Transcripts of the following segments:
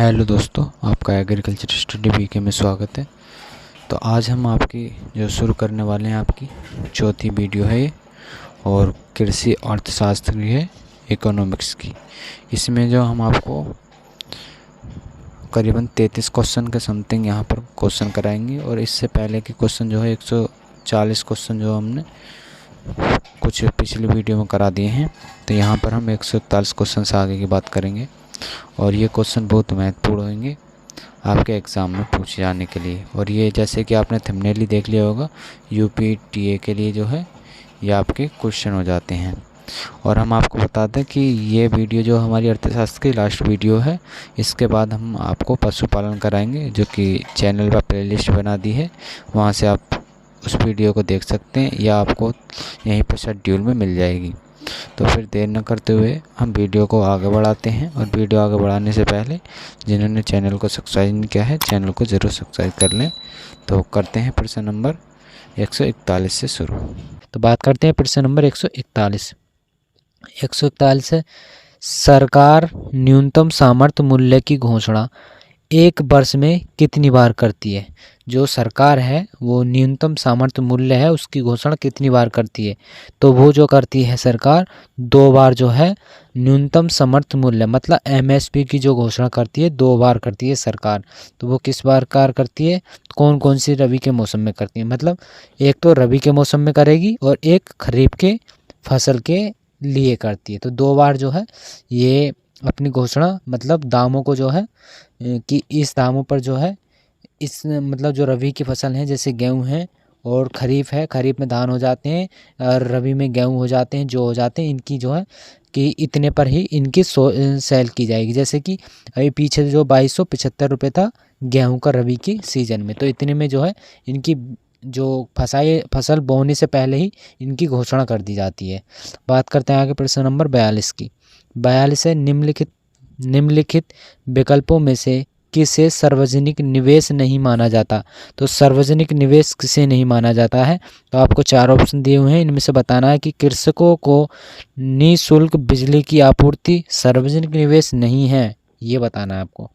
Hello दोस्तों, आपका agriculture study VK में स्वागत है। तो आज हम आपकी जो शुरू करने वाले हैं आपकी चौथी वीडियो है ये, और कृषि अर्थशास्त्र की है, इकोनॉमिक्स की। इसमें जो हम आपको करीबन 33 क्वेश्चन के समथिंग यहाँ पर क्वेश्चन कराएंगे। और इससे पहले के क्वेश्चन जो है 140 क्वेश्चन जो हमने कुछ पिछली वीडियो में करा दिए हैं। तो यहाँ पर हम 141 क्वेश्चन से आगे की बात करेंगे, और ये क्वेश्चन बहुत महत्वपूर्ण होंगे आपके एग्ज़ाम में पूछे जाने के लिए। और ये जैसे कि आपने थंबनेल ही देख लिया होगा, यूपीटीए के लिए जो है ये आपके क्वेश्चन हो जाते हैं। और हम आपको बता दें कि ये वीडियो जो हमारी अर्थशास्त्र की लास्ट वीडियो है, इसके बाद हम आपको पशुपालन कराएंगे, जो कि चैनल पर प्लेलिस्ट बना दी है, वहाँ से आप उस वीडियो को देख सकते हैं, या आपको यहीं पर शेड्यूल में मिल जाएगी। तो फिर देर न करते हुए हम वीडियो को आगे बढ़ाते हैं। और वीडियो आगे बढ़ाने से पहले जिन्होंने चैनल को सब्सक्राइब नहीं किया है, चैनल को ज़रूर सब्सक्राइब कर लें। तो करते हैं प्रश्न नंबर 141 से शुरू। तो बात करते हैं प्रश्न नंबर 141। 141 है, सरकार न्यूनतम सामर्थ्य मूल्य की घोषणा एक वर्ष में कितनी बार करती है? जो सरकार है वो न्यूनतम सामर्थ्य मूल्य है उसकी घोषणा कितनी बार करती है? तो वो जो करती है सरकार 2 बार जो है न्यूनतम समर्थन मूल्य मतलब एमएसपी की जो घोषणा करती है 2 बार करती है सरकार। तो वो किस बार कार करती है? कौन कौन सी रबी के मौसम में करती है? मतलब एक तो रबी के मौसम में करेगी और एक खरीफ के फसल के लिए करती है। तो 2 बार जो है ये अपनी घोषणा मतलब दामों को जो है कि इस दामों पर जो है इस मतलब जो रबी की फसल है जैसे गेहूं है और खरीफ है, खरीफ में धान हो जाते हैं और रबी में गेहूं हो जाते हैं, जो हो जाते हैं इनकी जो है कि इतने पर ही इनकी सेल की जाएगी। जैसे कि अभी पीछे जो 2275 रुपये था गेहूं का रबी की सीज़न में, तो इतने में जो है इनकी जो फसल बोने से पहले ही इनकी घोषणा कर दी जाती है। बात करते हैं आगे प्रश्न नंबर 42 की। 42 है, निम्नलिखित विकल्पों में से किसे सार्वजनिक निवेश नहीं माना जाता? तो सार्वजनिक निवेश किसे नहीं माना जाता है? तो आपको 4 ऑप्शन दिए हुए हैं, इनमें से बताना है कि कृषकों को निःशुल्क बिजली की आपूर्ति सार्वजनिक निवेश नहीं है, ये बताना है आपको।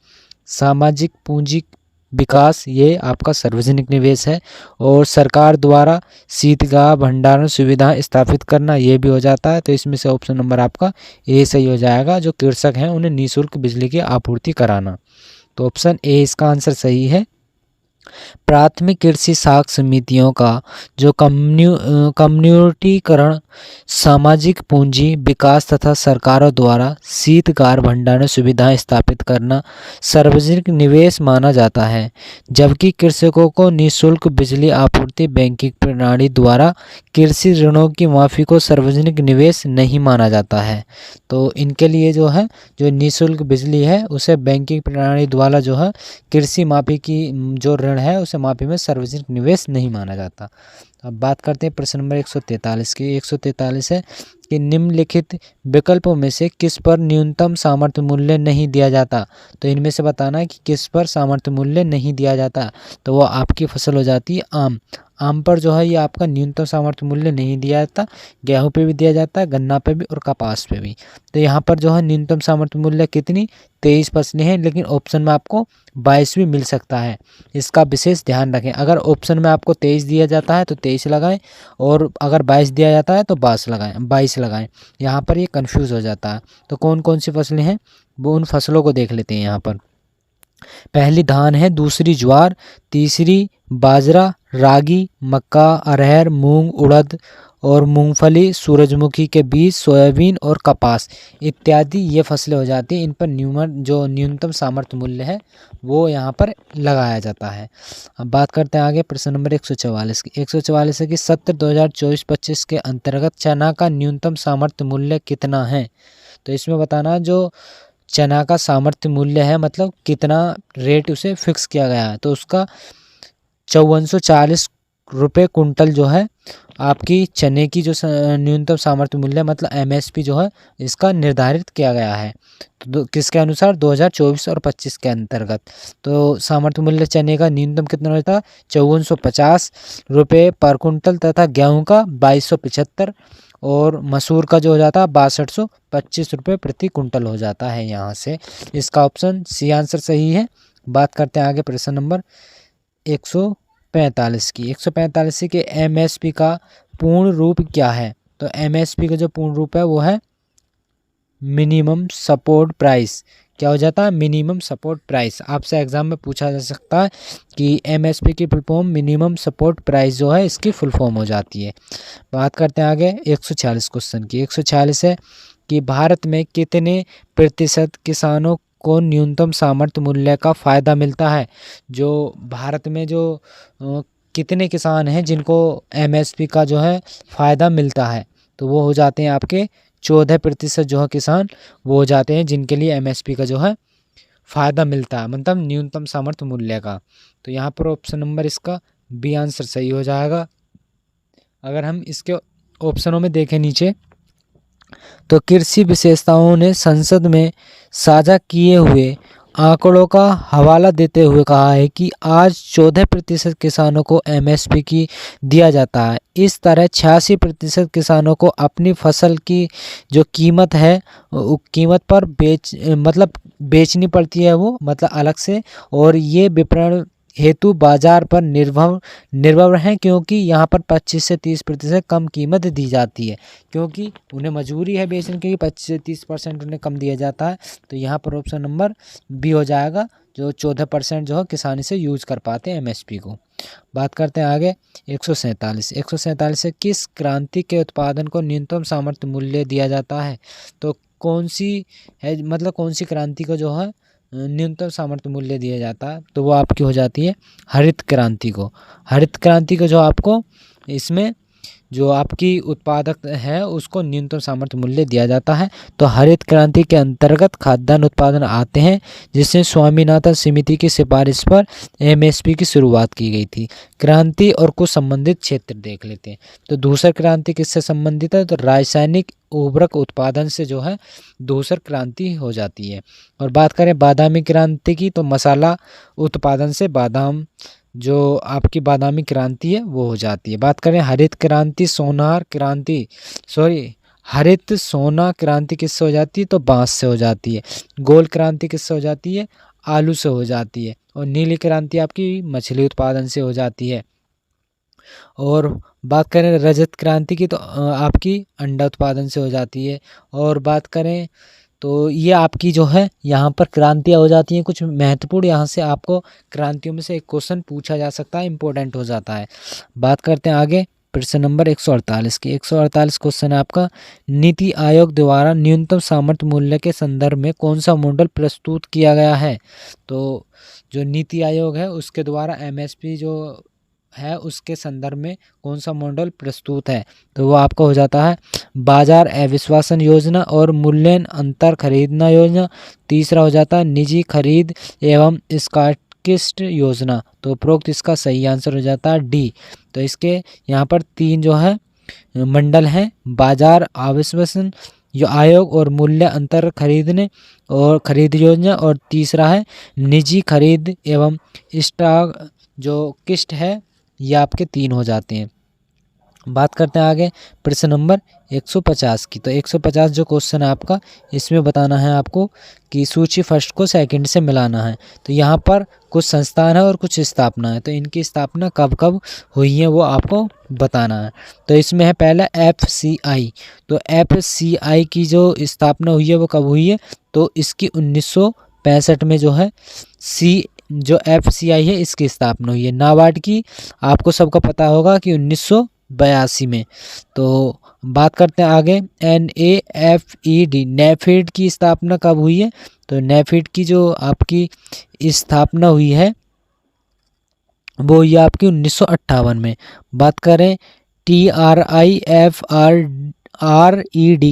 सामाजिक पूंजी विकास ये आपका सार्वजनिक निवेश है, और सरकार द्वारा शीतगृह भंडारण सुविधा स्थापित करना ये भी हो जाता है। तो इसमें से ऑप्शन नंबर आपका ए सही हो जाएगा, जो कृषक हैं उन्हें निःशुल्क बिजली की आपूर्ति कराना। तो ऑप्शन ए इसका आंसर सही है। प्राथमिक कृषि साख समितियों का जो कम्युनिटीकरण, सामाजिक पूंजी विकास तथा सरकारों द्वारा शीतगार भंडारण सुविधाएं स्थापित करना सार्वजनिक निवेश माना जाता है, जबकि कृषकों को निःशुल्क बिजली आपूर्ति बैंकिंग प्रणाली द्वारा कृषि ऋणों की माफ़ी को सार्वजनिक निवेश नहीं माना जाता है। तो इनके लिए जो है जो निःशुल्क बिजली है उसे बैंकिंग प्रणाली द्वारा जो है कृषि माफ़ी की जो ऋण है उसे माफ़ी में सार्वजनिक निवेश नहीं माना जाता। अब बात करते हैं प्रश्न नंबर 143 की। 143 है कि निम्नलिखित विकल्पों में से किस पर न्यूनतम सामर्थ्य मूल्य नहीं दिया जाता? तो इनमें से बताना है कि किस पर सामर्थ्य मूल्य नहीं दिया जाता। तो वो आपकी फसल हो जाती है आम। आम पर जो है ये आपका न्यूनतम सामर्थ्य मूल्य नहीं दिया जाता। गेहूं पे भी दिया जाता है, गन्ना पे भी और कपास पे भी। तो यहाँ पर जो है न्यूनतम सामर्थ्य मूल्य कितनी 23 फसलें हैं, लेकिन ऑप्शन में आपको 22 भी मिल सकता है, इसका विशेष ध्यान रखें। अगर ऑप्शन में आपको 23 दिया जाता है तो 23 लगाएं, और अगर 22 दिया जाता है तो 22 लगाएं। यहाँ पर ये कंफ्यूज हो जाता है। तो कौन कौन सी फसलें हैं वो उन फसलों को देख लेते हैं। यहाँ पर पहली धान है, दूसरी ज्वार, तीसरी बाजरा, रागी, मक्का, अरहर, मूंग, उड़द और मूंगफली, सूरजमुखी के बीज, सोयाबीन और कपास इत्यादि ये फसलें हो जाती हैं। इन पर न्यूनतम सामर्थ्य मूल्य है वो यहाँ पर लगाया जाता है। अब बात करते हैं आगे प्रश्न नंबर 144 की। 144 है कि सत्र 2024-25 के अंतर्गत चना का न्यूनतम सामर्थ्य मूल्य कितना है? तो इसमें बताना जो चना का सामर्थ्य मूल्य है मतलब कितना रेट उसे फिक्स किया गया है। तो उसका 5440 रुपये कुंटल जो है आपकी चने की जो न्यूनतम सामर्थ्य मूल्य मतलब एमएसपी जो है इसका निर्धारित किया गया है। तो किसके अनुसार 2024 और 25 के अंतर्गत। तो सामर्थ्य मूल्य चने का न्यूनतम कितना रहता? 5450 रुपये पर कुंटल, तथा गेहूं का 2275 और मसूर का जो हो जाता है 6225 रुपये प्रति कुंटल हो जाता है। यहाँ से इसका ऑप्शन सी आंसर सही है। बात करते हैं आगे प्रश्न नंबर 145 की। 145 के एमएसपी का पूर्ण रूप क्या है? तो एमएसपी का जो पूर्ण रूप है वो है मिनिमम सपोर्ट प्राइस। क्या हो जाता है? Minimum support price. आपसे एग्जाम में पूछा जा सकता है कि एमएसपी की full form minimum support price जो है इसकी फुल फॉर्म हो जाती है। बात करते हैं आगे 146 क्वेश्चन की। 146 है कि भारत में कितने प्रतिशत किसानों को न्यूनतम सामर्थ्य मूल्य का फ़ायदा मिलता है? जो भारत में जो कितने किसान हैं जिनको एमएसपी का जो है फ़ायदा मिलता है, तो वो हो जाते हैं आपके 14% जो है किसान वो हो जाते हैं जिनके लिए एमएसपी का जो है फ़ायदा मिलता है, मतलब न्यूनतम सामर्थ्य मूल्य का। तो यहाँ पर ऑप्शन नंबर इसका बी आंसर सही हो जाएगा। अगर हम इसके ऑप्शनों में देखें नीचे, तो कृषि विशेषताओं ने संसद में साझा किए हुए आंकड़ों का हवाला देते हुए कहा है कि आज 14% किसानों को एमएसपी की दिया जाता है। इस तरह 86% किसानों को अपनी फसल की जो कीमत है कीमत पर बेचनी पड़ती है, वो मतलब अलग से, और ये विपणन हेतु बाजार पर निर्भर हैं, क्योंकि यहाँ पर 25 से 30% कम कीमत दी जाती है, क्योंकि उन्हें मजबूरी है बेचने की, 25 से 30% उन्हें कम दिया जाता है। तो यहाँ पर ऑप्शन नंबर बी हो जाएगा, जो 14% जो है किसानी से यूज कर पाते हैं एमएसपी को। बात करते हैं आगे 147 से किस क्रांति के उत्पादन को न्यूनतम सामर्थ्य मूल्य दिया जाता है? तो कौन सी है, मतलब कौन सी क्रांति को जो है न्यूनतम सामर्थ्य मूल्य दिया जाता है? तो वो आपकी हो जाती है हरित क्रांति को। हरित क्रांति को जो आपको इसमें जो आपकी उत्पादक है उसको न्यूनतम सामर्थ्य मूल्य दिया जाता है। तो हरित क्रांति के अंतर्गत खाद्यान्न उत्पादन आते हैं, जिससे स्वामीनाथन समिति की सिफारिश पर एमएसपी की शुरुआत की गई थी। क्रांति और कुछ संबंधित क्षेत्र देख लेते हैं। तो दूसरा क्रांति किससे संबंधित है? तो रासायनिक उर्वरक उत्पादन से जो है दूसर क्रांति हो जाती है। और बात करें बादामी क्रांति की, तो मसाला उत्पादन से बादाम जो आपकी बादामी क्रांति है वो हो जाती है। बात करें हरित क्रांति हरित सोना क्रांति किससे हो जाती है? तो बांस से हो जाती है। गोल क्रांति किससे हो जाती है? आलू से हो जाती है। और नीली क्रांति आपकी मछली उत्पादन से हो जाती है। और बात करें रजत क्रांति की, तो आपकी अंडा उत्पादन से हो जाती है। और बात करें तो ये आपकी जो है यहाँ पर क्रांतियाँ हो जाती हैं कुछ महत्वपूर्ण। यहाँ से आपको क्रांतियों में से एक क्वेश्चन पूछा जा सकता है, इंपॉर्टेंट हो जाता है। बात करते हैं आगे प्रश्न नंबर 148 की। 148 क्वेश्चन है आपका, नीति आयोग द्वारा न्यूनतम सामर्थ्य मूल्य के संदर्भ में कौन सा मॉडल प्रस्तुत किया गया है? तो जो नीति आयोग है उसके द्वारा एमएसपी जो है उसके संदर्भ में कौन सा मॉडल प्रस्तुत है? तो वो आपका हो जाता है बाजार अविश्वासन योजना और मूल्यन अंतर खरीदना योजना। तीसरा हो जाता है निजी खरीद एवं स्कॉटिस्ट योजना। तो उपरोक्त इसका सही आंसर हो जाता है डी। तो इसके यहाँ पर 3 जो है मंडल हैं, बाजार अविश्वासन जो आयोग और मूल्य अंतर खरीदने और खरीद योजना, और तीसरा है निजी खरीद एवं स्टॉक जो किस्ट है, ये आपके 3 हो जाते हैं। बात करते हैं आगे प्रश्न नंबर 150 की। तो 150 जो क्वेश्चन है आपका, इसमें बताना है आपको कि सूची फर्स्ट को सेकंड से मिलाना है। तो यहाँ पर कुछ संस्थान है और कुछ स्थापना है, तो इनकी स्थापना कब कब हुई है वो आपको बताना है। तो इसमें है पहला FCI। तो FCI की जो स्थापना हुई है वो कब हुई है? तो इसकी 1965 में जो है जो FCI है इसकी स्थापना हुई है। नाबार्ड की आपको सबका पता होगा कि 1982 में। तो बात करते हैं आगे NAFED नेफेड की स्थापना कब हुई है? तो नेफेड की जो आपकी स्थापना हुई है वो ये आपकी 1958 में। बात करें TRIFRED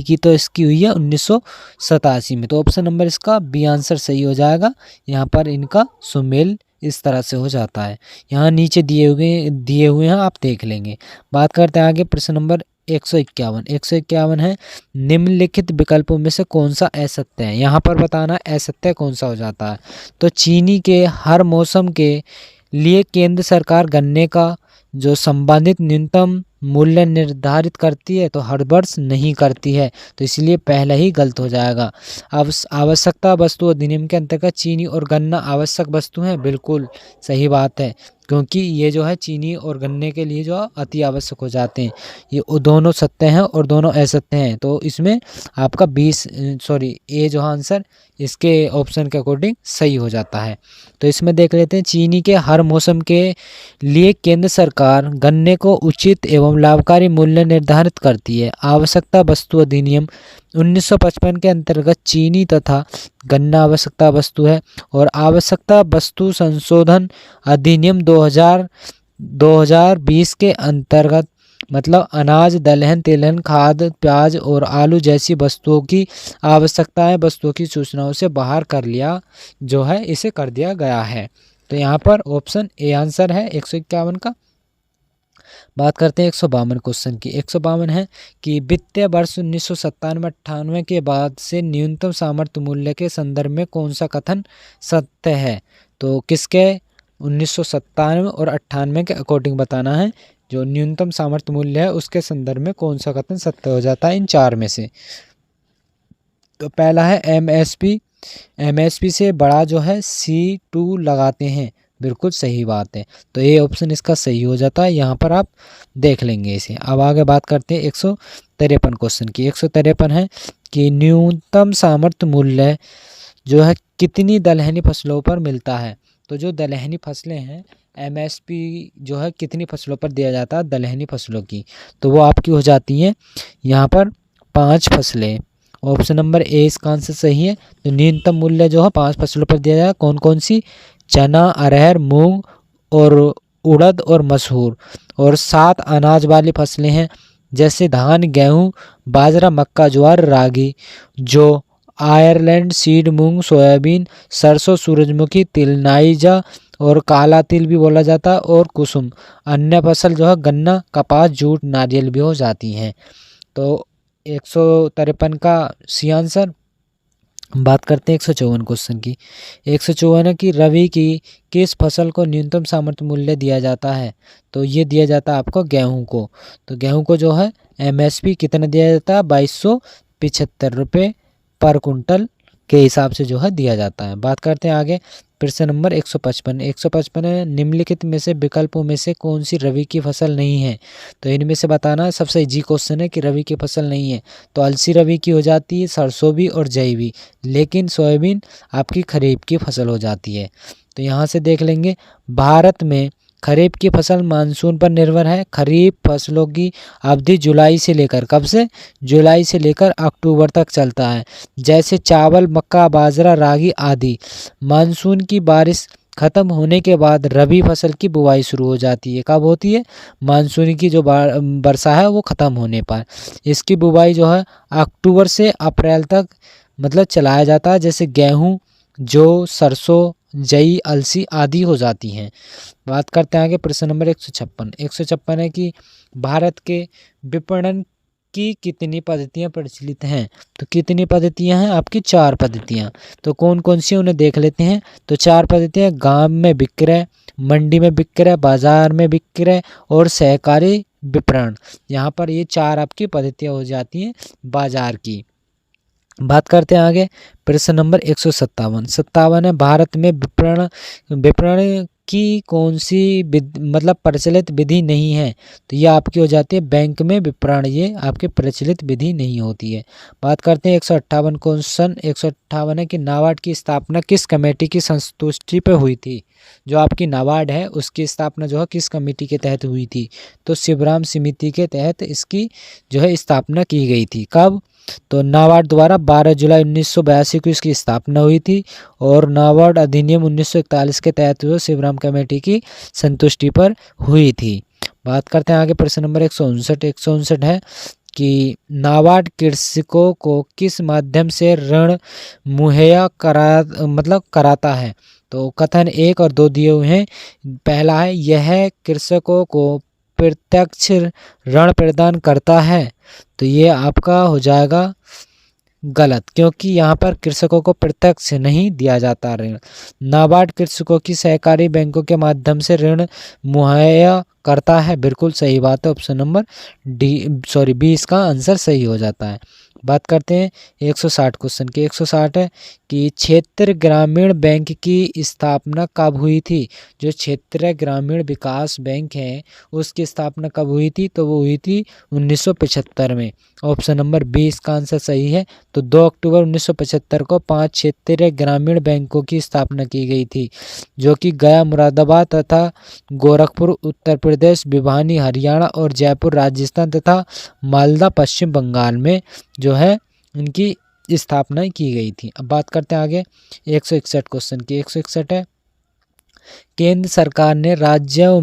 की, तो इसकी हुई है 1987 में। तो ऑप्शन नंबर इसका बी आंसर सही हो जाएगा। यहाँ पर इनका सुमेल इस तरह से हो जाता है। यहाँ नीचे दिए हुए हैं, आप देख लेंगे। बात करते हैं आगे प्रश्न नंबर 151 है, निम्नलिखित विकल्पों में से कौन सा असत्य है? यहाँ पर बताना असत्य कौन सा हो जाता है। तो चीनी के हर मौसम के लिए केंद्र सरकार गन्ने का जो संबंधित न्यूनतम मूल्य निर्धारित करती है? तो हर वर्ष नहीं करती है, तो इसलिए पहला ही गलत हो जाएगा। अब आवश्यकता वस्तु अधिनियम के अंतर्गत चीनी और गन्ना आवश्यक वस्तु हैं, बिल्कुल सही बात है, क्योंकि ये जो है चीनी और गन्ने के लिए जो अति आवश्यक हो जाते हैं। ये दोनों सत्य हैं और दोनों असत्य हैं, तो इसमें आपका ए जो आंसर इसके ऑप्शन के अकॉर्डिंग सही हो जाता है। तो इसमें देख लेते हैं, चीनी के हर मौसम के लिए केंद्र सरकार गन्ने को उचित एवं लाभकारी मूल्य निर्धारित करती है। आवश्यकता वस्तु अधिनियम 1955 के अंतर्गत चीनी तथा गन्ना आवश्यकता वस्तु है, और आवश्यकता वस्तु संशोधन अधिनियम 2020 के अंतर्गत मतलब अनाज, दलहन, तिलहन, खाद, प्याज और आलू जैसी वस्तुओं की आवश्यकताएं वस्तुओं की सूचनाओं से बाहर कर लिया जो है इसे कर दिया गया है। तो यहाँ पर ऑप्शन ए आंसर है 151 का। बात करते हैं 152 क्वेश्चन की। 152 है कि वित्तीय वर्ष 1997-98 के बाद से न्यूनतम सामर्थ्य मूल्य के संदर्भ में कौन सा कथन सत्य है? तो किसके 1997 और 98 के अकॉर्डिंग बताना है। जो न्यूनतम सामर्थ्य मूल्य है उसके संदर्भ में कौन सा कथन सत्य हो जाता है इन चार में से? तो पहला है एमएसपी से बड़ा जो है C2 लगाते हैं, बिल्कुल सही बात है, तो ये ऑप्शन इसका सही हो जाता है। यहाँ पर आप देख लेंगे इसे। अब आगे बात करते हैं 153 क्वेश्चन की। 153 है कि न्यूनतम सामर्थ्य मूल्य जो है कितनी दलहनी फसलों पर मिलता है? तो जो दलहनी फसलें हैं एमएसपी जो है कितनी फसलों पर दिया जाता है दलहनी फसलों की, तो वो आपकी हो जाती हैं यहाँ पर 5 फसलें। ऑप्शन नंबर ए इसका आंसर सही है। तो न्यूनतम मूल्य जो है 5 फसलों पर दिया जाएगा। कौन कौन सी? चना, अरहर, मूंग और उड़द और मसूर। और 7 अनाज वाली फसलें हैं जैसे धान, गेहूं, बाजरा, मक्का, ज्वार, रागी, जो आयरलैंड सीड, मूंग, सोयाबीन, सरसों, सूरजमुखी, तिल, नाइजा और काला तिल भी बोला जाता है, और कुसुम। अन्य फसल जो है गन्ना, कपास, जूट, नारियल भी हो जाती हैं। तो 153 का सी आंसर। बात करते हैं 154 क्वेश्चन की। 154 है कि रबी की किस फसल को न्यूनतम सामर्थ्य मूल्य दिया जाता है? तो ये दिया जाता है आपको गेहूं को। तो गेहूं को जो है एमएसपी कितना दिया जाता है? 2275 रुपये पर कुंटल के हिसाब से जो है दिया जाता है। बात करते हैं आगे प्रश्न नंबर 155। 155 है निम्नलिखित में से विकल्पों में से कौन सी रबी की फसल नहीं है? तो इनमें से बताना है। सबसे इजी क्वेश्चन है कि रबी की फसल नहीं है, तो अलसी रबी की हो जाती है, सरसों भी और जई भी, लेकिन सोयाबीन आपकी खरीफ की फसल हो जाती है। तो यहाँ से देख लेंगे, भारत में खरीफ की फसल मानसून पर निर्भर है। खरीफ फसलों की अवधि जुलाई से लेकर कब से? जुलाई से लेकर अक्टूबर तक चलता है। जैसे चावल, मक्का, बाजरा, रागी आदि। मानसून की बारिश खत्म होने के बाद रबी फसल की बुवाई शुरू हो जाती है। कब होती है? मानसून की जो वर्षा है वो ख़त्म होने पर। इसकी बुवाई जो है अक्टूबर से अप्रैल तक मतलब चलाया जाता है। जैसे गेहूँ, जौ, सरसों, जई, अलसी आदि हो जाती हैं। बात करते हैं आगे प्रश्न नंबर 156। 156 है कि भारत के विपणन की कितनी पद्धतियां प्रचलित हैं? तो कितनी पद्धतियां हैं आपकी? 4 पद्धतियां। तो कौन कौन सी उन्हें देख लेते हैं। तो 4 पद्धतियां गांव में विक्रय, मंडी में विक्रय, बाजार में विक्रय और सहकारी विपणन। यहाँ पर ये 4 आपकी पद्धतियां हो जाती हैं बाजार की। बात करते हैं आगे प्रश्न नंबर 157 है भारत में विपणन की कौन सी मतलब प्रचलित विधि नहीं है? तो ये आपकी हो जाती है बैंक में विपणन, ये आपके प्रचलित विधि नहीं होती है। बात करते हैं 158 क्वेश्चन। 158 है कि नाबार्ड की स्थापना किस कमेटी की संस्तुष्टि पर हुई थी? जो आपकी नाबार्ड है उसकी स्थापना जो है किस कमेटी के तहत हुई थी? तो शिवराम समिति के तहत इसकी जो है स्थापना की गई थी। कब? तो नाबार्ड द्वारा 12 जुलाई 1982 को इसकी स्थापना हुई थी, और नाबार्ड अधिनियम 1941 के तहत जो शिवराम कमेटी की संतुष्टि पर हुई थी। बात करते हैं आगे प्रश्न नंबर 159। 159 है कि नाबार्ड कृषकों को किस माध्यम से ऋण मुहैया कराता है? तो कथन 1 और 2 दिए हुए हैं। पहला है यह कृषकों को प्रत्यक्ष ऋण प्रदान करता है, तो ये आपका हो जाएगा गलत, क्योंकि यहाँ पर कृषकों को प्रत्यक्ष नहीं दिया जाता ऋण। नाबार्ड कृषकों की सहकारी बैंकों के माध्यम से ऋण मुहैया करता है, बिल्कुल सही बात है। ऑप्शन नंबर बी इसका आंसर सही हो जाता है। बात करते हैं 160 क्वेश्चन की। 160 है कि क्षेत्र ग्रामीण बैंक की स्थापना कब हुई थी। जो क्षेत्रीय ग्रामीण विकास बैंक है उसकी स्थापना कब हुई थी, तो वो हुई थी 1975 में। ऑप्शन नंबर बी इसका आंसर सही है। तो 2 अक्टूबर 1975 को 5 क्षेत्रीय ग्रामीण बैंकों की स्थापना की गई थी, जो कि गया, मुरादाबाद तथा गोरखपुर उत्तर प्रदेश, भिवानी हरियाणा और जयपुर राजस्थान तथा मालदा पश्चिम बंगाल में जो है इनकी स्थापना की गई थी। अब बात करते हैं आगे 161 क्वेश्चन की। 161 है केंद्र सरकार ने राज्यों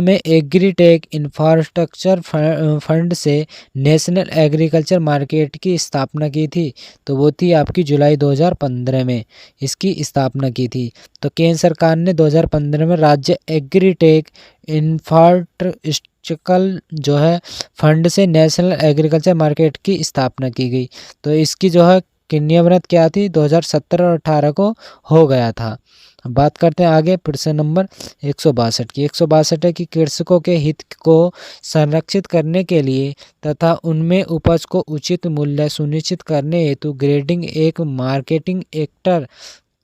में एग्रीटेक इंफ्रास्ट्रक्चर फंड से नेशनल एग्रीकल्चर मार्केट की स्थापना की थी, तो वो थी आपकी जुलाई 2015 में इसकी स्थापना की थी। तो केंद्र सरकार ने 2015 में राज्य एग्रीटेक इंफ्रास्ट्रक्चरल जो है फंड से नेशनल एग्रीकल्चर मार्केट की स्थापना की गई। तो इसकी जो है क्रियान्वयन क्या थी, 2017 और 18 को हो गया था। बात करते हैं आगे प्रश्न नंबर 162 की। 162 है कि कृषकों के हित को संरक्षित करने के लिए तथा उनमें उपज को उचित मूल्य सुनिश्चित करने हेतु ग्रेडिंग एक मार्केटिंग एक्ट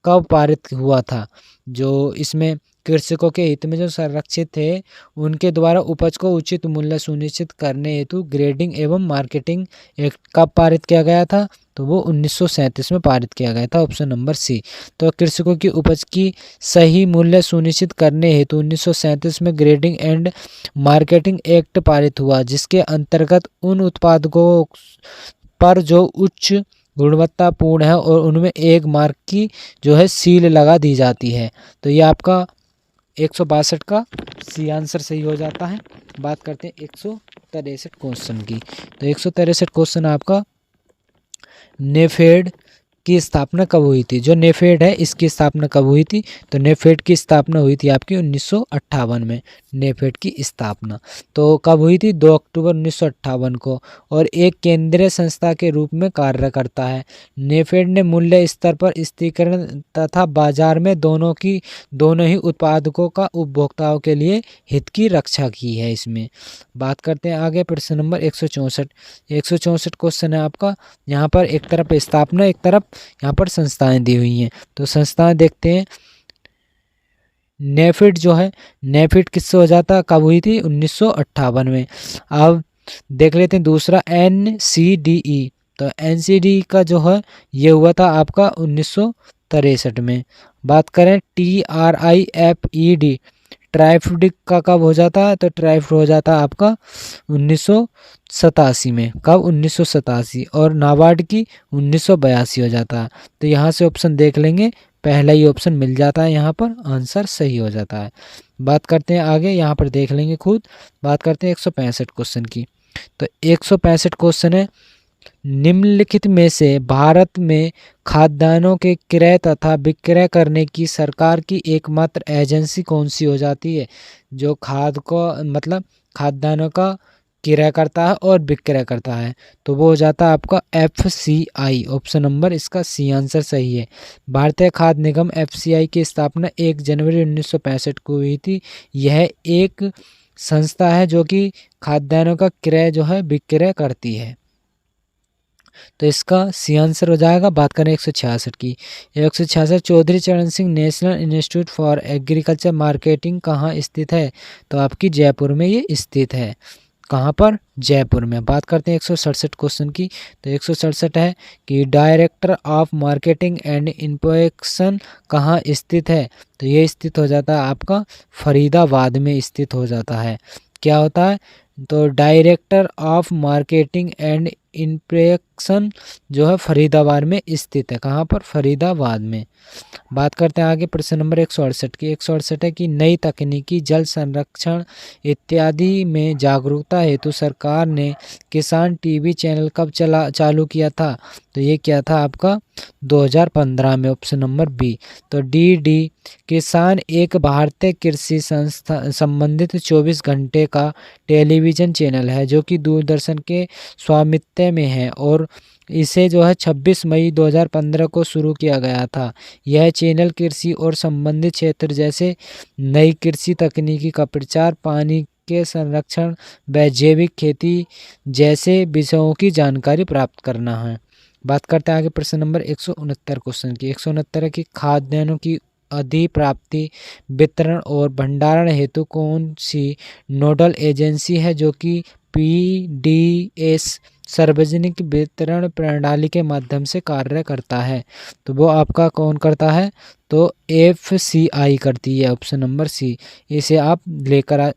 कब पारित हुआ था। जो इसमें कृषकों के हित में जो संरक्षित थे उनके द्वारा उपज को उचित मूल्य सुनिश्चित करने हेतु ग्रेडिंग एवं मार्केटिंग एक्ट कब पारित किया गया था, तो वो 1937 में पारित किया गया था। Option number C. तो कृषकों की उपज की सही मूल्य सुनिश्चित करने हेतु 1937 में ग्रेडिंग एंड मार्केटिंग एक्ट पारित हुआ, जिसके अंतर्गत उन उत्पादकों पर जो उच्च गुणवत्तापूर्ण है और उनमें एक मार्क की जो है सील लगा दी जाती है। तो ये आपका 162 का सी आंसर सही हो जाता है। बात करते हैं 163 क्वेश्चन की। तो 163 क्वेश्चन आपका नेफेड की स्थापना कब हुई थी। जो नेफेड है इसकी स्थापना कब हुई थी, तो नेफेड की स्थापना हुई थी आपकी 1958 में। नेफेड की स्थापना तो कब हुई थी, 2 अक्टूबर 1958 को, और एक केंद्रीय संस्था के रूप में कार्य करता है। नेफेड ने मूल्य स्तर पर स्थिरीकरण तथा बाजार में दोनों ही उत्पादकों का उपभोक्ताओं के लिए हित की रक्षा की है इसमें। बात करते हैं आगे प्रश्न नंबर 164। 164 क्वेश्चन है आपका। यहाँ पर एक तरफ स्थापना एक तरफ यहाँ पर संस्थाएं दी हुई हैं। तो संस्थाएं देखते हैं। नेफेड जो है, नेफेड किससे हो जाता, कब हुई थी, 1958 में। अब देख लेते हैं दूसरा NCDE। तो NCDE का जो है ये हुआ था आपका 1963 में। बात करें TRIFED, ट्राइफेड का कब हो जाता है, तो ट्राइफेड हो जाता है आपका 1987 में। कब, 1987। और नाबार्ड की 1982 हो जाता है। तो यहाँ से ऑप्शन देख लेंगे, पहला ही ऑप्शन मिल जाता है, यहाँ पर आंसर सही हो जाता है। बात करते हैं आगे, यहाँ पर देख लेंगे खुद। बात करते हैं 165 क्वेश्चन की। तो 165 क्वेश्चन है निम्नलिखित में से भारत में खाद्यान्नों के क्रय तथा विक्रय करने की सरकार की एकमात्र एजेंसी कौन सी हो जाती है। जो खाद्यान्नों का क्रय करता है और विक्रय करता है, तो वो हो जाता है आपका FCI। ऑप्शन नंबर इसका सी आंसर सही है। भारतीय खाद्य निगम FCI की स्थापना 1 जनवरी 1965 को हुई थी। यह एक संस्था है जो कि खाद्यान्नों का क्रय जो है विक्रय करती है। तो इसका सी आंसर हो जाएगा। बात करें 166 की। 166 चौधरी चरण Singh national institute for agriculture marketing कहाँ स्थित है, तो आपकी जयपुर में ये स्थित है। कहाँ पर, जयपुर में। बात करते हैं 167 क्वेश्चन की। तो 167 है कि director of marketing and inspection कहाँ स्थित है, तो ये स्थित हो जाता है आपका फरीदाबाद में स्थित हो जाता है। क्या होता है, तो director of marketing and inspection जो है फरीदाबाद में स्थित है। कहाँ पर, फरीदाबाद में। बात करते हैं आगे प्रश्न नंबर 168 की। 168 है कि नई तकनीकी जल संरक्षण इत्यादि में जागरूकता हेतु सरकार ने किसान टीवी चैनल कब चालू किया था, तो ये क्या था आपका 2015 में। Option number B. तो DD किसान एक भारतीय कृषि संस्था संबंधित 24 घंटे का टेलीविजन टेलीविज़न चैनल है जो कि दूरदर्शन के स्वामित्व में है और इसे जो है 26 मई 2015 को शुरू किया गया था। यह चैनल कृषि और संबंधित क्षेत्र जैसे नई कृषि तकनीकी का प्रचार, पानी के संरक्षण व जैविक खेती जैसे विषयों की जानकारी प्राप्त करना है। बात करते हैं आगे प्रश्न नंबर 169 क्वेश्चन की। 169 है कि खाद्यान्नों की अधिप्राप्ति, वितरण और भंडारण हेतु कौन सी नोडल एजेंसी है जो कि पीडीएस सार्वजनिक वितरण प्रणाली के माध्यम से कार्य करता है? तो वो आपका कौन करता है? तो एफसीआई करती है, ऑप्शन नंबर सी। इसे आप लेकर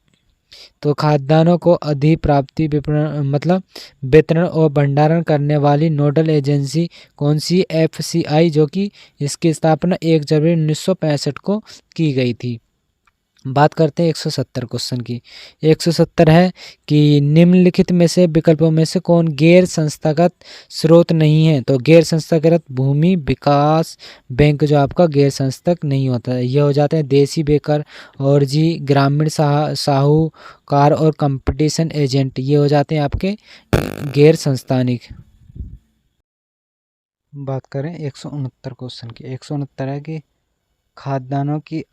तो खाद्यान्नों को अधिप्राप्ति, विपणन मतलब वितरण और भंडारण करने वाली नोडल एजेंसी कौन सी? एफसीआई, जो कि इसकी स्थापना 1 जनवरी 1965 को की गई थी। बात करते हैं 170 क्वेश्चन की। 170 है कि निम्नलिखित में से विकल्पों में से कौन गैर संस्थागत स्रोत नहीं है? तो गैर संस्थागत भूमि विकास बैंक जो आपका गैर संस्थागत नहीं होता है। ये हो जाते हैं देसी बेकर और जी ग्रामीण साहूकार और कंपटीशन एजेंट, ये हो जाते हैं आपके गैर संस्थानिक। बात करें 169 क्वेश्चन की। 169 है कि खाद्यान्नों की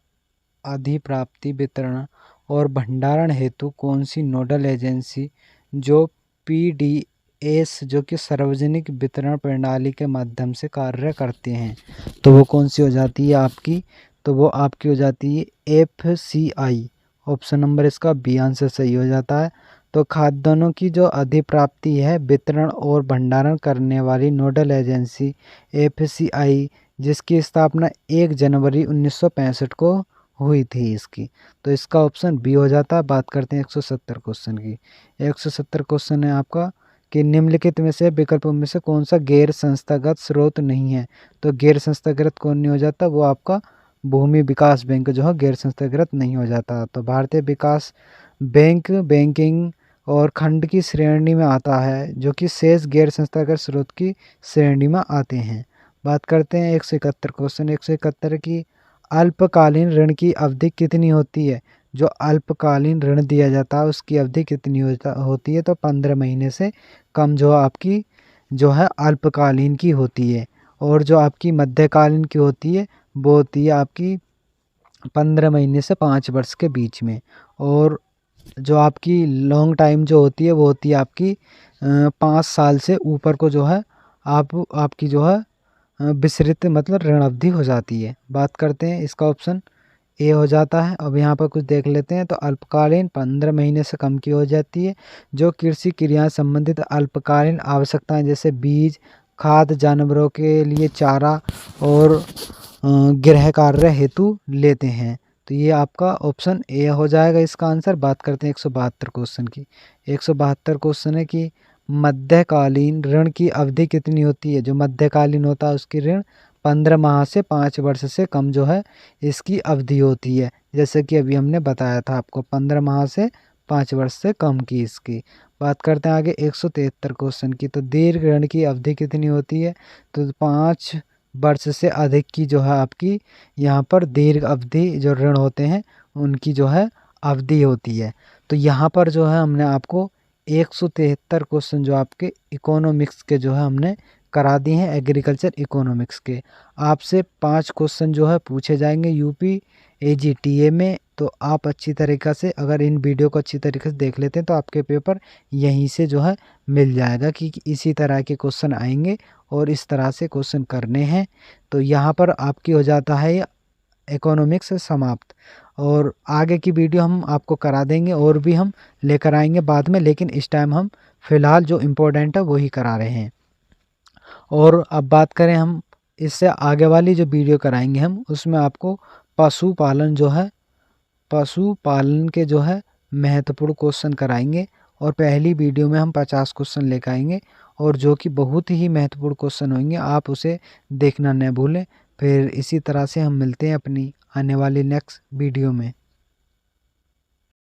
अधिप्राप्ति, वितरण और भंडारण हेतु कौन सी नोडल एजेंसी जो पीडीएस जो कि सार्वजनिक वितरण प्रणाली के माध्यम से कार्य करते हैं? तो वो कौन सी हो जाती है आपकी? तो वो आपकी हो जाती है एफसीआई। ऑप्शन नंबर इसका बी आंसर सही हो जाता है। तो खाद्यान्नों की जो अधिप्राप्ति है, वितरण और भंडारण करने वाली नोडल एजेंसी एफसीआई, जिसकी स्थापना 1 जनवरी 1965 को हुई थी इसकी, तो इसका ऑप्शन बी हो जाता है। बात करते हैं 170 क्वेश्चन की। 170 क्वेश्चन है आपका कि निम्नलिखित में से विकल्पों में से कौन सा गैर संस्थागत स्रोत नहीं है? तो गैर संस्थागत कौन नहीं हो जाता? वो आपका भूमि विकास बैंक जो है गैर संस्थागत नहीं हो जाता। तो भारतीय विकास बैंक बैंकिंग और खंड की श्रेणी में आता है, जो कि शेष गैर संस्थागत स्रोत की श्रेणी में आते हैं। बात करते हैं 171 क्वेश्चन। 171 की अल्पकालीन ऋण की अवधि कितनी होती है? जो अल्पकालीन ऋण दिया जाता है उसकी अवधि कितनी होती है? तो 15 महीने से कम जो आपकी जो है अल्पकालीन की होती है। और जो आपकी मध्यकालीन की होती है वो होती है आपकी 15 महीने से 5 वर्ष के बीच में। और जो आपकी लॉन्ग टाइम जो होती है वो होती है आपकी 5 साल से ऊपर को जो है आपकी जो है विस्तृत मतलब ऋण अवधि हो जाती है। बात करते हैं इसका ऑप्शन ए हो जाता है। अब यहाँ पर कुछ देख लेते हैं। तो अल्पकालीन 15 महीने से कम की हो जाती है। जो कृषि क्रिया संबंधित अल्पकालीन आवश्यकताएं जैसे बीज, खाद, जानवरों के लिए चारा और गृह कार्य हेतु लेते हैं। तो ये आपका ऑप्शन ए हो जाएगा इसका आंसर। बात करते हैं 172 क्वेश्चन की। 172 क्वेश्चन है कि मध्यकालीन ऋण की अवधि कितनी होती है? जो मध्यकालीन होता है उसकी ऋण 15 माह से 5 वर्ष से कम जो है इसकी अवधि होती है। जैसे कि अभी हमने बताया था आपको 15 माह से 5 वर्ष से कम की इसकी। बात करते हैं आगे 173 क्वेश्चन की। तो दीर्घ ऋण की अवधि कितनी होती है? तो 5 वर्ष से अधिक की जो है आपकी यहाँ पर दीर्घ अवधि जो ऋण होते हैं उनकी जो है अवधि होती है। तो यहाँ पर जो है हमने आपको 173 क्वेश्चन जो आपके इकोनॉमिक्स के जो है हमने करा दिए हैं, एग्रीकल्चर इकोनॉमिक्स के। आपसे 5 क्वेश्चन जो है पूछे जाएंगे यूपी एजीटीए में। तो आप अच्छी तरीक़ा से अगर इन वीडियो को अच्छी तरीके से देख लेते हैं तो आपके पेपर यहीं से जो है मिल जाएगा कि इसी तरह के क्वेश्चन आएंगे और इस तरह से क्वेश्चन करने हैं। तो यहाँ पर आपकी हो जाता है इकोनॉमिक्स समाप्त। और आगे की वीडियो हम आपको करा देंगे और भी हम लेकर आएंगे बाद में, लेकिन इस टाइम हम फ़िलहाल जो इम्पोर्टेंट है वही करा रहे हैं। और अब बात करें हम इससे आगे वाली जो वीडियो कराएंगे हम उसमें आपको पशुपालन जो है पशुपालन के जो है महत्वपूर्ण क्वेश्चन कराएंगे। और पहली वीडियो में हम 50 क्वेश्चन लेकर आएंगे और जो कि बहुत ही महत्वपूर्ण क्वेश्चन होंगे, आप उसे देखना न भूलें। फिर इसी तरह से हम मिलते हैं अपनी आने वाली नेक्स्ट वीडियो में।